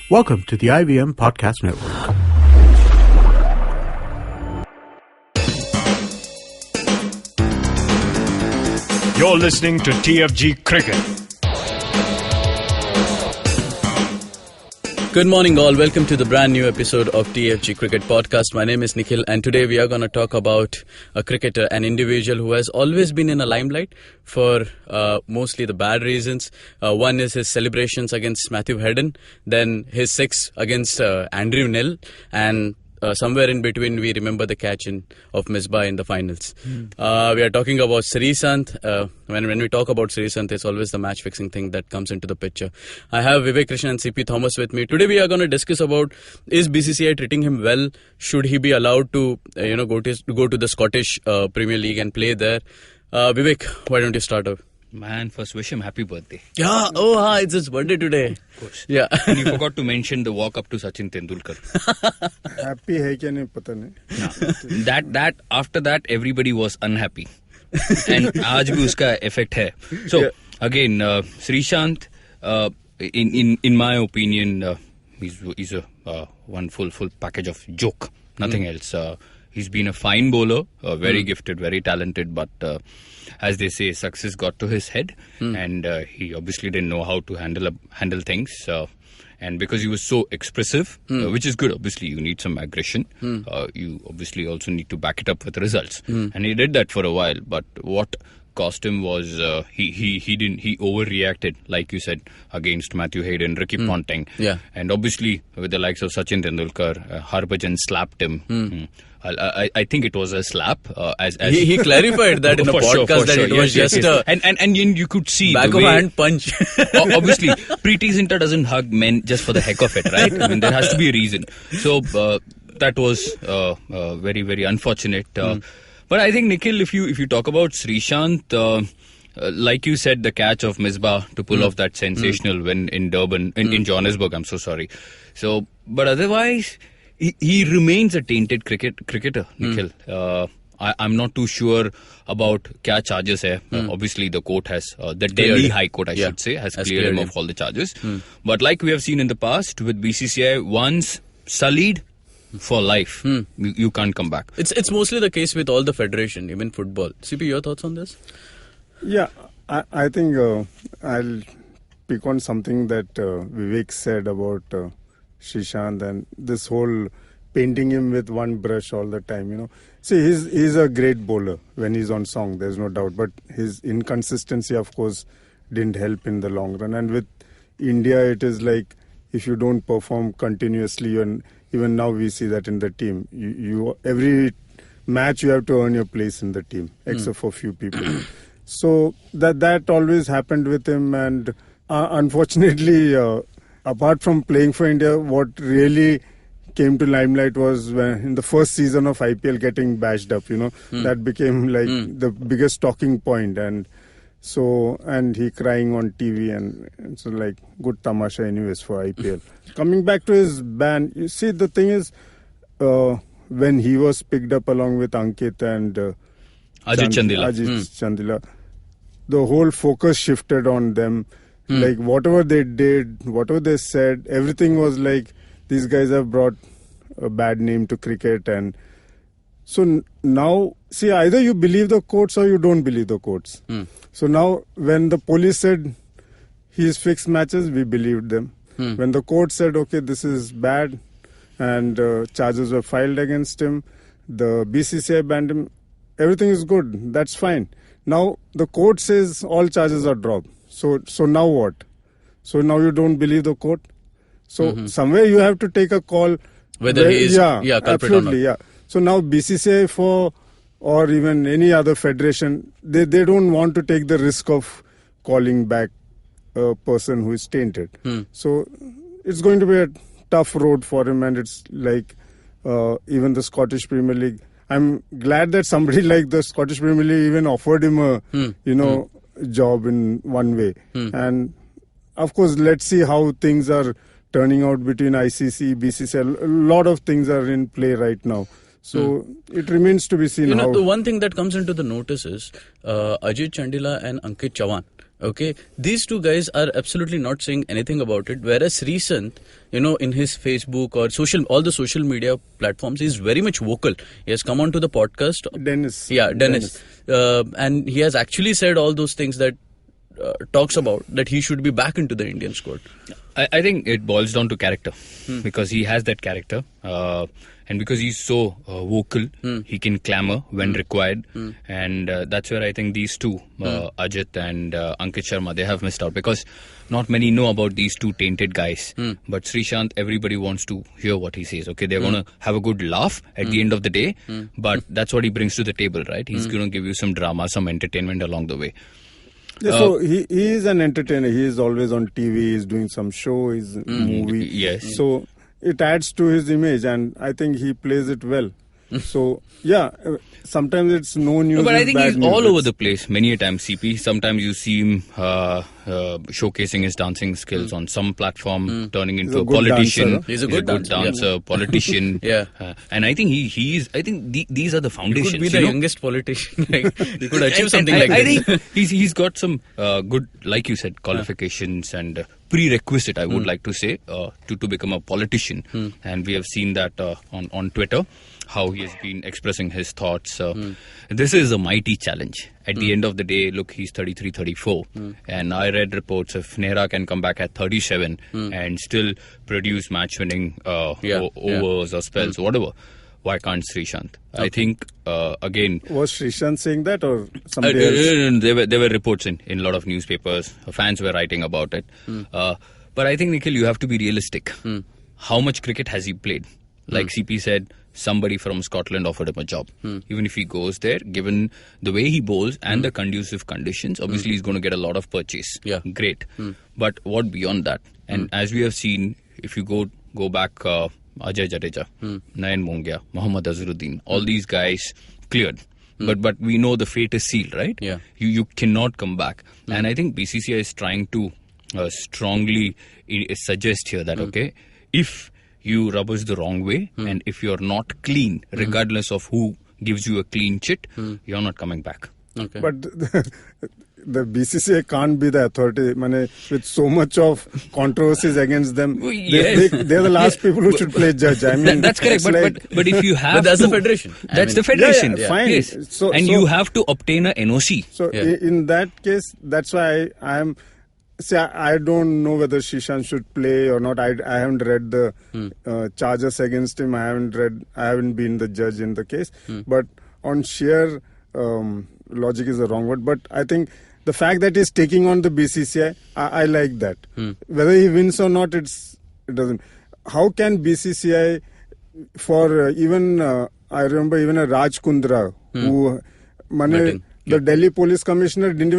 Welcome to the IVM Podcast Network. You're listening to TFG Cricket. Good morning all, welcome to the brand new episode of TFG Cricket Podcast. My name is Nikhil and today we are going to talk about a cricketer, an individual who has always been in the limelight for mostly the bad reasons. One is his celebrations against Matthew Hayden, then his six against Andrew Nell, and somewhere in between we remember the catch of Misbah in the finals. We are talking about Sreesanth. When we talk about Sreesanth, it's always the match fixing thing that comes into the picture. I have Vivek Krishnan and CP Thomas with me. Today we are going to discuss about, is BCCI treating him well? Should he be allowed to go to the Scottish Premier League and play there? Vivek, why don't you start off? Man, first wish him happy birthday. Yeah, it's his birthday today. Of course. Yeah. And you forgot to mention the walk up to Sachin Tendulkar. Happy hai kya nahi pata nahi. That after that everybody was unhappy. And aaj bhi uska effect hai. So again, Sreesanth, in my opinion, he's a one full package of joke. Nothing else. He's been a fine bowler, very gifted, very talented, but as they say, success got to his head, and he obviously didn't know how to handle things. And because he was so expressive, which is good, obviously you need some aggression. You obviously also need to back it up with results, and he did that for a while. But what cost him was he overreacted, like you said, against Matthew Hayden, Ricky Ponting, and obviously with the likes of Sachin Tendulkar, Harbhajan slapped him. I think it was a slap. He clarified that in a podcast that it was just a and you could see back of a hand punch. Obviously, Preeti Zinta doesn't hug men just for the heck of it, right? I mean, there has to be a reason. So that was very, very unfortunate. But I think, Nikhil, if you talk about Sreesanth, like you said, the catch of Misbah to pull off that sensational win in Durban, in Johannesburg, I'm so sorry. So, but otherwise, he remains a tainted cricketer, Nikhil. I'm not too sure about kya charges hai. Obviously, the court has, the Delhi High Court, I should say, has cleared him of all the charges. But like we have seen in the past with BCCI, once sullied, for life, you can't come back. It's mostly the case with all the federation, even football. CP, your thoughts on this? Yeah, I think I'll pick on something that Vivek said about Sreesanth and this whole painting him with one brush all the time, you know. See, he's a great bowler when he's on song, there's no doubt. But his inconsistency, of course, didn't help in the long run. And with India, it is like if you don't perform continuously, and even now we see that in the team, you every match you have to earn your place in the team, except for few people. So that always happened with him, and unfortunately, apart from playing for India, what really came to limelight was when in the first season of IPL getting bashed up, you know, that became like the biggest talking point, and he crying on TV, and so like good tamasha anyways for IPL. Coming back to his ban, you see the thing is, when he was picked up along with Ankit and Ajit Chandila, the whole focus shifted on them. Like whatever they did, whatever they said, everything was like these guys have brought a bad name to cricket. And so now, see, either you believe the courts or you don't believe the courts. So now when the police said he's fixed matches, we believed them. When the court said, okay, this is bad, and charges were filed against him, the BCCI banned him, everything is good, that's fine. Now the court says all charges are dropped. So now what? So now you don't believe the court? So somewhere you have to take a call. Whether he is culprit absolutely, or not. So now BCCI or even any other federation, they don't want to take the risk of calling back a person who is tainted. So it's going to be a tough road for him, and it's like even the Scottish Premier League. I'm glad that somebody like the Scottish Premier League even offered him a job in one way. And of course, let's see how things are turning out between ICC, BCCI. A lot of things are in play right now. So it remains to be seen. The one thing that comes into the notice is Ajit Chandila and Ankit Chavan. Okay, these two guys are absolutely not saying anything about it. Whereas Sreesanth, in his Facebook or all the social media platforms, is very much vocal. He has come onto the podcast. Dennis. Yeah, Dennis. And he has actually said all those things that talks about that he should be back into the Indian squad. I think it boils down to character, because he has that character, and because he's so vocal, he can clamor when required, and that's where I think these two, Ajit and Ankit Sharma, they have missed out, because not many know about these two tainted guys. But Sreesanth, everybody wants to hear what he says. Okay, they're going to have a good laugh at the end of the day, but that's what he brings to the table, right? He's going to give you some drama, some entertainment along the way. Yeah, so he is an entertainer. He is always on TV. He's doing some show. He's movie. Yes. So it adds to his image, and I think he plays it well. So yeah, sometimes it's no news. No, but I think bad he's news. all over the place. Many a time, CP. Sometimes you see him showcasing his dancing skills on some platform, turning into He's a a good politician. dancer. He's a good dancer, politician. Yeah. And I think he's. I think these are the He foundations. could be the youngest politician. He could achieve something And like I this. think he's got some good, like you said, qualifications and prerequisite, I would like to say, to become a politician. And we have seen that on Twitter, how he has been expressing his thoughts. This is a mighty challenge. At the end of the day, look, he's 33, 34. And I read reports if Nehra can come back at 37 and still produce match-winning overs or spells, whatever. Why can't Sreesanth? I think, again... Was Sreesanth saying that or somebody else? There were reports in a lot of newspapers. Fans were writing about it. But I think, Nikhil, you have to be realistic. How much cricket has he played? Like CP said, somebody from Scotland offered him a job. Even if he goes there, given the way he bowls and the conducive conditions, obviously he's going to get a lot of purchase. Yeah. Great. But what beyond that? And as we have seen, if you go back... Ajay Jadeja, Nayan Mongia, Mohammad Azharuddin, all these guys cleared. But we know the fate is sealed, right? Yeah. You cannot come back. And I think BCCI is trying to strongly suggest here that, okay, if you rub us the wrong way and if you're not clean, regardless of who gives you a clean chit, you're not coming back. Okay. But the BCCI can't be the authority. With so much of controversies against them, Yes. they're the last people who should play judge. I mean, That's correct. it's But if you have But that's to, the federation. That's the federation. Yeah, fine. Yes. So- and so- you have to obtain a NOC. So Yeah. in that case, that's why I am. See, I don't know whether Sreesanth should play or not. I haven't read the charges against him. I haven't been the judge in the case. But on sheer logic is the wrong word. But I think the fact that he's taking on the BCCI, I like that. Whether he wins or not, it doesn't. How can BCCI for even I remember even a Raj Kundra who the Delhi Police Commissioner didn't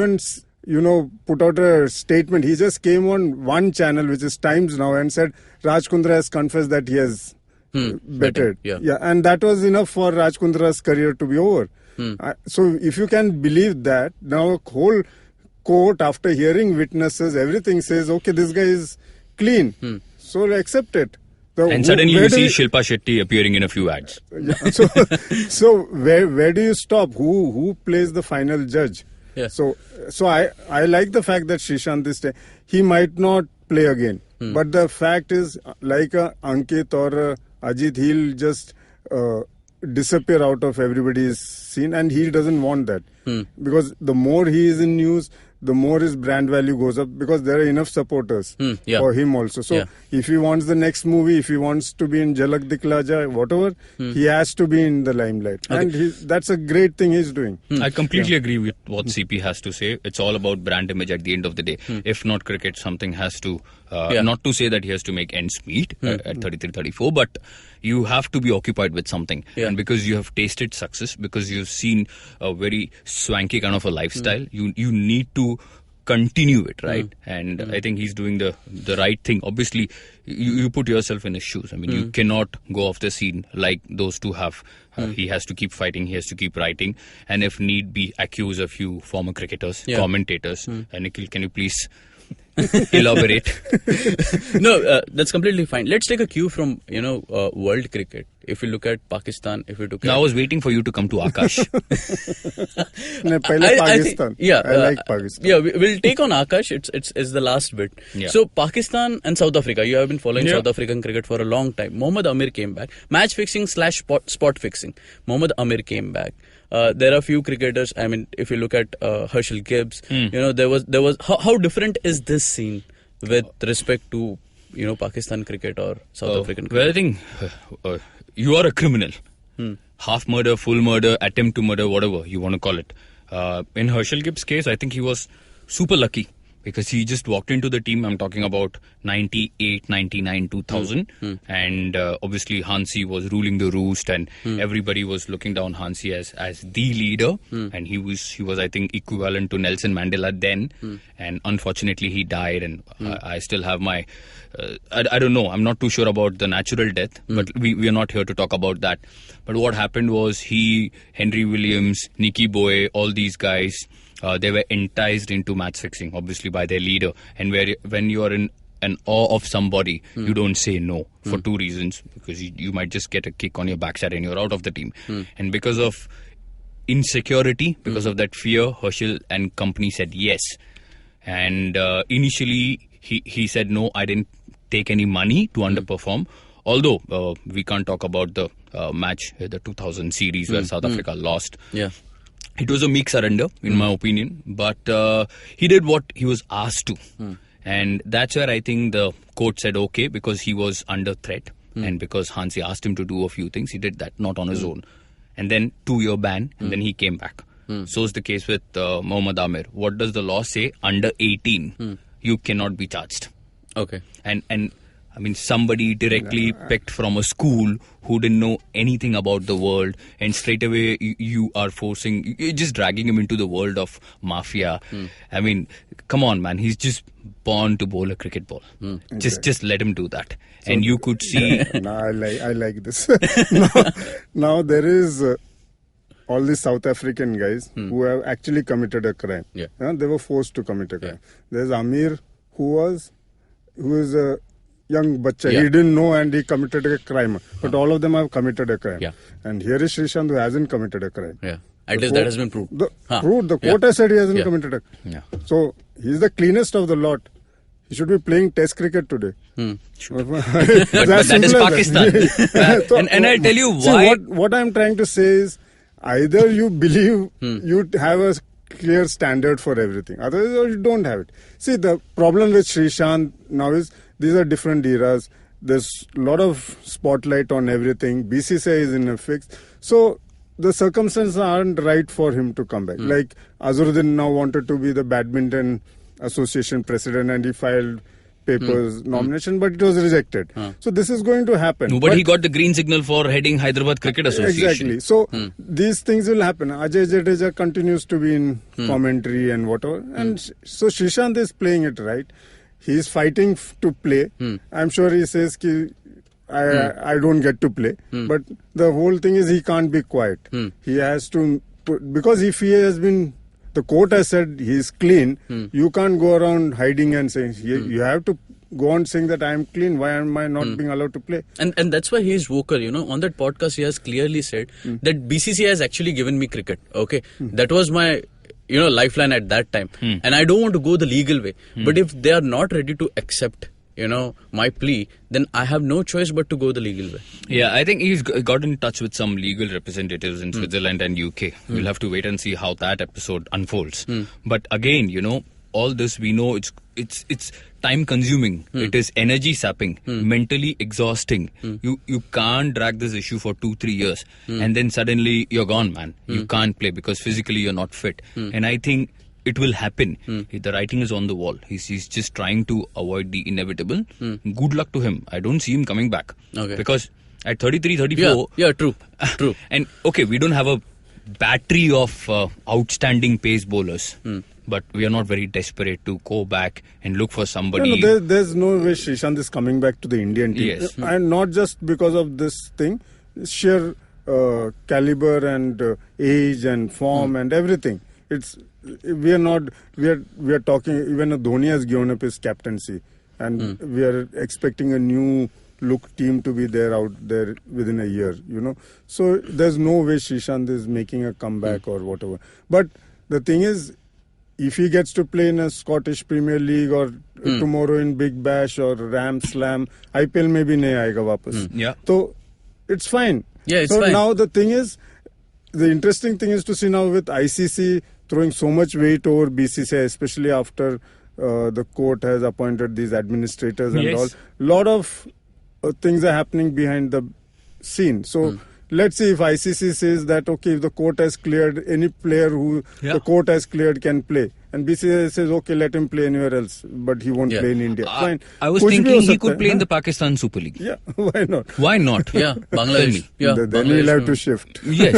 even put out a statement. He just came on one channel, which is Times Now, and said Raj Kundra has confessed that he has betted. Yeah. And that was enough for Raj Kundra's career to be over. So if you can believe that, now a whole court, after hearing witnesses, everything says, okay, this guy is clean. So accept it. And suddenly you see Shilpa Shetty appearing in a few ads. Yeah, so where do you stop? Who plays the final judge? Yeah. So I like the fact that Sreesanth this time, he might not play again. But the fact is, like Ankit or Ajit, he'll just disappear out of everybody's scene, and he doesn't want that. Because the more he is in news, the more his brand value goes up, because there are enough supporters for him also. So if he wants the next movie, if he wants to be in Jhalak Dikhla Jaye, whatever, he has to be in the limelight. Okay. And that's a great thing he's doing. I completely agree with what CP has to say. It's all about brand image at the end of the day. If not cricket, something has to, not to say that he has to make ends meet at 33, 34, but you have to be occupied with something. And because you have tasted success, because you've seen a very swanky kind of a lifestyle, you need to continue it, right? And I think he's doing the right thing. Obviously, you put yourself in his shoes. I mean, you cannot go off the scene like those two have. He has to keep fighting. He has to keep writing. And if need be, accuse a few former cricketers, commentators. Nikhil, can you please elaborate? No, that's completely fine. Let's take a cue from world cricket. if you look at Pakistan, if you look Now, at... I was waiting for you to come to Akash. No, pehle Pakistan. I like Pakistan. Yeah, we'll take on Akash. It's the last bit. Yeah. So Pakistan and South Africa. You have been following Yeah. South African cricket for a long time. Mohammad Amir came back. Match fixing / spot fixing. Mohammad Amir came back. There are few cricketers. I mean, if you look at Herschel Gibbs, there was. How different is this scene with respect to Pakistan cricket or South African cricket? Well, I think you are a criminal. Half murder, full murder, attempt to murder, whatever you want to call it. In Herschel Gibbs' case, I think he was super lucky because he just walked into the team. I'm talking about 98, 99, 2000. And obviously Hansi was ruling the roost and everybody was looking down Hansi as the leader. And he was, I think, equivalent to Nelson Mandela then. And unfortunately he died and I still have my... I don't know. I'm not too sure about the natural death, but we are not here to talk about that. But what happened was Henry Williams, Nicky Boy, all these guys, they were enticed into match fixing, obviously by their leader. And when you are in an awe of somebody, you don't say no for two reasons. Because you might just get a kick on your backside and you're out of the team. And because of insecurity, because of that fear, Herschel and company said yes. And initially, he said, no, I didn't take any money to underperform. Although we can't talk about the match, the 2000 series where South Africa lost. Yeah. It was a meek surrender, in my opinion. But he did what he was asked to. And that's where I think the coach said okay, because he was under threat. And because Hansi asked him to do a few things, he did that, not on his own. And then 2-year ban, and then he came back. So is the case with Mohammad Amir. What does the law say? Under 18, you cannot be charged. Okay. And I mean, somebody directly picked from a school who didn't know anything about the world, and straight away you're just dragging him into the world of mafia. I mean, come on, man. He's just born to bowl a cricket ball. Just let him do that. So, and you could see... No, I like this. now there is... all these South African guys who have actually committed a crime. Yeah. They were forced to commit a crime. There's Amir who is a young bacha. Yeah. He didn't know and he committed a crime. But all of them have committed a crime. Yeah. And here is Sreesanth who hasn't committed a crime. Yeah. At least that has been proved. The court has said he hasn't committed a crime. Yeah. So he's the cleanest of the lot. He should be playing Test cricket today. But that is Pakistan. and I'll tell you why. See, what I'm trying to say is, either you believe you have a clear standard for everything, otherwise you don't have it. See, the problem with Sreesanth now is these are different eras. There's a lot of spotlight on everything. BCCI is in a fix. So the circumstances aren't right for him to come back. Like Azharuddin now wanted to be the Badminton Association president and he filed papers nomination, but it was rejected. So this is going to happen. No, but he got the green signal for heading Hyderabad Cricket Association. Exactly. So these things will happen. Ajay Jadeja continues to be in commentary and whatever. And so Sreesanth is playing it right. He is fighting to play. I'm sure he says I don't get to play. But the whole thing is he can't be quiet. He has to because if he has been... The court has said he's clean. You can't go around hiding and saying you have to go on saying that I am clean. Why am I not being allowed to play? And that's why he is vocal. On that podcast he has clearly said that BCCI has actually given me cricket. Okay, that was my lifeline at that time, and I don't want to go the legal way. But if they are not ready to accept my plea, then I have no choice but to go the legal way. Yeah, I think he's got in touch with some legal representatives in Switzerland and UK. We'll have to wait and see how that episode unfolds. But again, all this we know it's time consuming. It is energy sapping, mentally exhausting. You can't drag this issue for 2-3 years and then suddenly you're gone, man. You can't play because physically you're not fit. And I think it will happen. The writing is on the wall. He's just trying to avoid the inevitable. Good luck to him. I don't see him coming back. Okay. Because at 33, 34... Yeah, true. And okay, we don't have a battery of outstanding pace bowlers. But we are not very desperate to go back and look for somebody. No, there's no way Sreesanth is coming back to the Indian team. Yes. And not just because of this thing. Sheer caliber and age and form and everything. We are talking, even Dhoni has given up his captaincy and we are expecting a new look team to be there out there within a year, So there's no way Sreesanth is making a comeback or whatever. But the thing is, if he gets to play in a Scottish Premier League or tomorrow in Big Bash or Ram Slam, IPL में भी नहीं आएगा वापस. Yeah. So it's fine. Yeah, it's so fine. now the thing is, the interesting thing is to see now with ICC throwing so much weight over BCCI, especially after the court has appointed these administrators and Yes. all. Lot of things are happening behind the scene. So let's see if ICC says that, okay, if the court has cleared, any player who the court has cleared can play. And BCCI says, okay, let him play anywhere else, but he won't play in India. Fine. I was कुछ भी thinking हो he सकता could है, play in हाँ? the Pakistan Super League. Yeah, why not? Why not? Yeah, Bangladesh. Yeah, then Bangladesh we'll have में- to shift. Yes.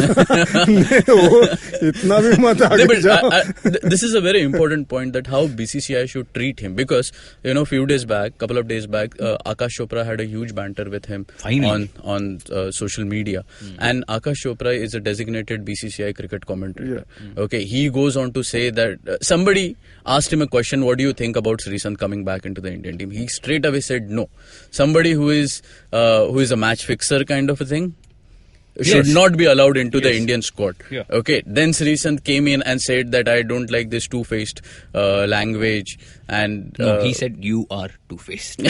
वो इतना भी मत No, आगे but जाओ. this is a very important point, that how BCCI should treat him, because couple of days back, Akash Chopra had a huge banter with him Finally. on social media, and Akash Chopra is a designated BCCI cricket commentator. Okay, he goes on to say that somebody asked him a question, what do you think about Sreesanth coming back into the Indian team? He straight away said no. Somebody who is a match fixer kind of a thing should Yes. not be allowed into the Indian squad. Yeah. Okay, then Sreesanth came in and said that I don't like this two-faced language, and No, he said you are two-faced.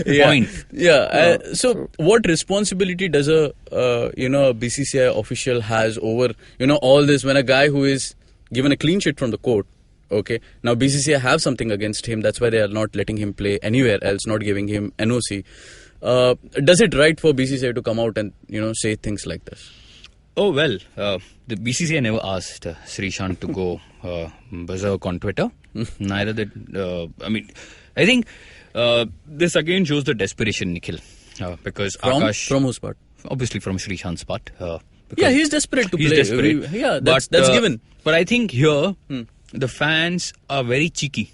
yeah. Point. Yeah. So, what responsibility does a BCCI official has over all this, when a guy who is given a clean sheet from the court? Okay, now BCCI have something against him. That's why they are not letting him play anywhere else, not giving him NOC. Does it right for BCCI to come out and say things like this? Oh, well, the BCCI never asked Sreesanth to go berserk on Twitter. Neither did, I think this again shows the desperation, Nikhil. Because Akash... From whose part? Obviously from Sreesanth's part. Yeah, he's desperate to He's play. desperate. Yeah, that's given. But I think here, the fans are very cheeky.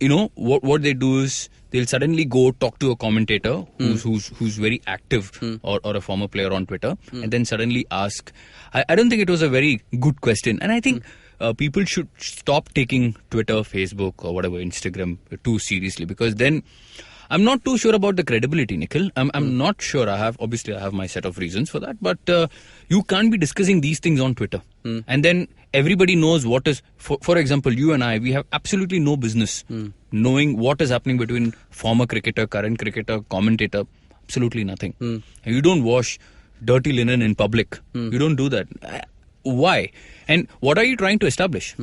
What they do is they'll suddenly go talk to a commentator who's very active or a former player on Twitter, and then suddenly ask. I don't think it was a very good question, and I think people should stop taking Twitter, Facebook, or whatever, Instagram too seriously, because then I'm not too sure about the credibility, Nikhil. I'm not sure. I have my set of reasons for that, but you can't be discussing these things on Twitter, and then everybody knows what is. For example, you and I, we have absolutely no business knowing what is happening between former cricketer, current cricketer, commentator. Absolutely nothing. And you don't wash dirty linen in public. You don't do that. Why? And what are you trying to establish?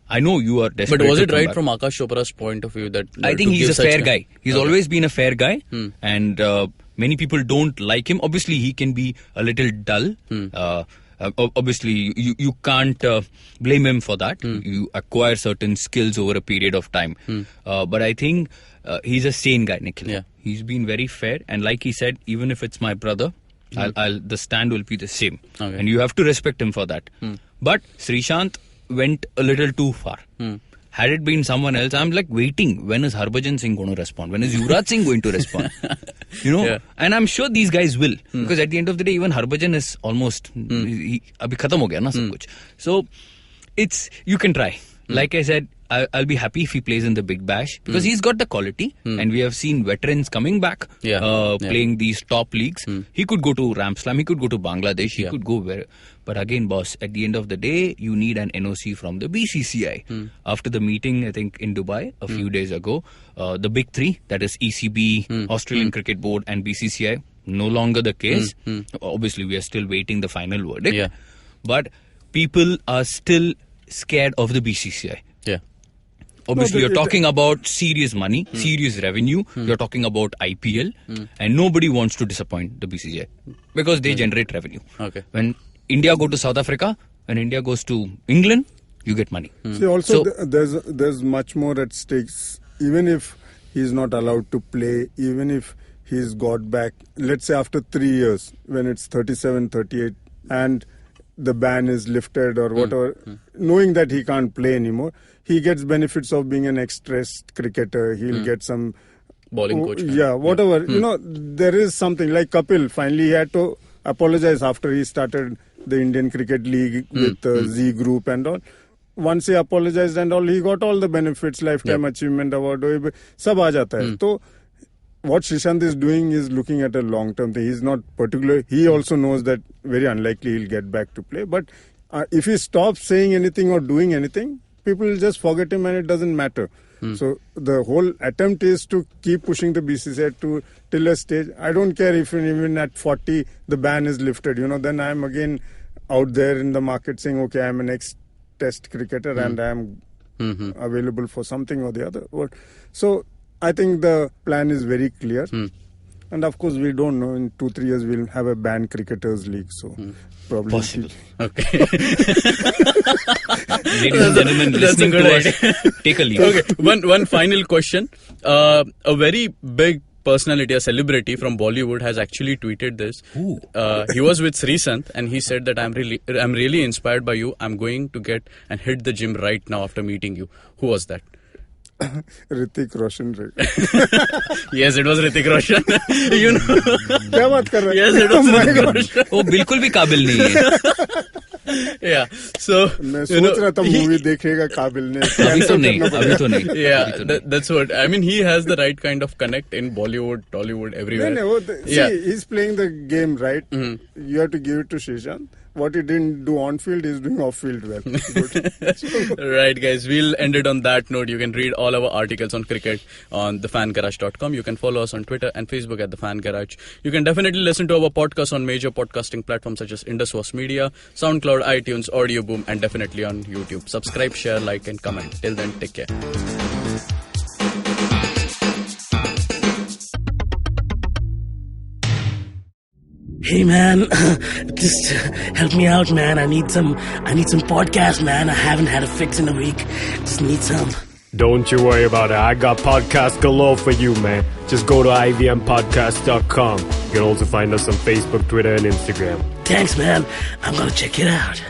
I know you are desperate. But was to it come right back. from Akash Chopra's point of view that I think to he's give a such fair guy. He's always been a fair guy, and many people don't like him. Obviously, he can be a little dull. Obviously, you can't blame him for that. You acquire certain skills over a period of time. But I think he's a sane guy, Nikhil. Yeah. He's been very fair, and like he said, even if it's my brother, the stand will be the same, Okay. and you have to respect him for that. But Sreesanth went a little too far. Had it been someone else, I'm like waiting. When is Harbhajan Singh going to respond? When is Yuvraj Singh going to respond? Yeah. And I'm sure these guys will. Because at the end of the day, even Harbhajan is almost... Abhi khatam ho gaya na sab kuch. So, you can try. Like I said, I'll be happy if he plays in the Big Bash. Because he's got the quality. And we have seen veterans coming back, playing these top leagues. He could go to Ram Slam. He could go to Bangladesh. He could go where... But again, boss, at the end of the day, you need an NOC from the BCCI. After the meeting, I think, in Dubai a few days ago, the big three, that is ECB, Australian Cricket Board and BCCI, no longer the case. Obviously, we are still waiting the final verdict. Yeah. But people are still scared of the BCCI. Yeah. Obviously, you're talking about serious money, serious revenue. You're talking about IPL. And nobody wants to disappoint the BCCI because they generate revenue. Okay. When India go to South Africa, when India goes to England, you get money. See, also So- there's much more at stakes. Even if he's not allowed to play, even if he's got back, let's say after 3 years, when it's 37, 38, and the ban is lifted or whatever, knowing that he can't play anymore, he gets benefits of being an ex-test cricketer. He'll get some Bowling coach. Yeah, whatever. There is something like Kapil. Finally, he had to apologize after he started the Indian Cricket League with Z Group and all. once he apologized and all, he got all the benefits, lifetime achievement award, सब आ जाता है. तो what Sreesanth is doing is looking at a long-term thing. He's not particular. He also knows that very unlikely he'll get back to play. But if he stops saying anything or doing anything, people will just forget him and it doesn't matter. So the whole attempt is to keep pushing the BCCI till a stage. I don't care if even at 40 the ban is lifted. Then I'm again out there in the market saying, okay, I'm an ex-test cricketer and I'm available for something or the other. So I think the plan is very clear. And of course, we don't know. In 2-3 years, we'll have a banned cricketers league. So probably possible. Okay. Ladies and gentlemen, listening to us, take a leave. Okay. One final question. A very big personality, a celebrity from Bollywood, has actually tweeted this. He was with Sreesanth and he said that I'm really inspired by you. I'm going to get and hit the gym right now after meeting you. Who was that? Hrithik Roshan. Yes, it was Hrithik Roshan. क्या बात कर रहा है? Yes, it was Hrithik Roshan. वो बिल्कुल भी काबिल नहीं है. Yeah, so मैं सोच रहा था मूवी देखेगा काबिल ने. अभी तो नहीं. Yeah, that's what I mean. He has the right kind of connect in Bollywood, Tollywood, everywhere. See, he's playing the game right. You have to give it to Sreesanth. What he didn't do on field, he's doing off field well. Right, guys. We'll end it on that note. You can read all our articles on cricket on thefangarage.com. You can follow us on Twitter and Facebook at The Fan Garage. You can definitely listen to our podcast on major podcasting platforms such as Indus Media, SoundCloud, iTunes, Audio Boom, and definitely on YouTube. Subscribe, share, like, and comment. Till then, take care. Hey man, just help me out, man. I need some podcast, man. I haven't had a fix in a week. Just need some. Don't you worry about it. I got podcast galore for you, man. Just go to ivmpodcast.com. You can also find us on Facebook, Twitter, and Instagram. Thanks, man. I'm gonna check it out.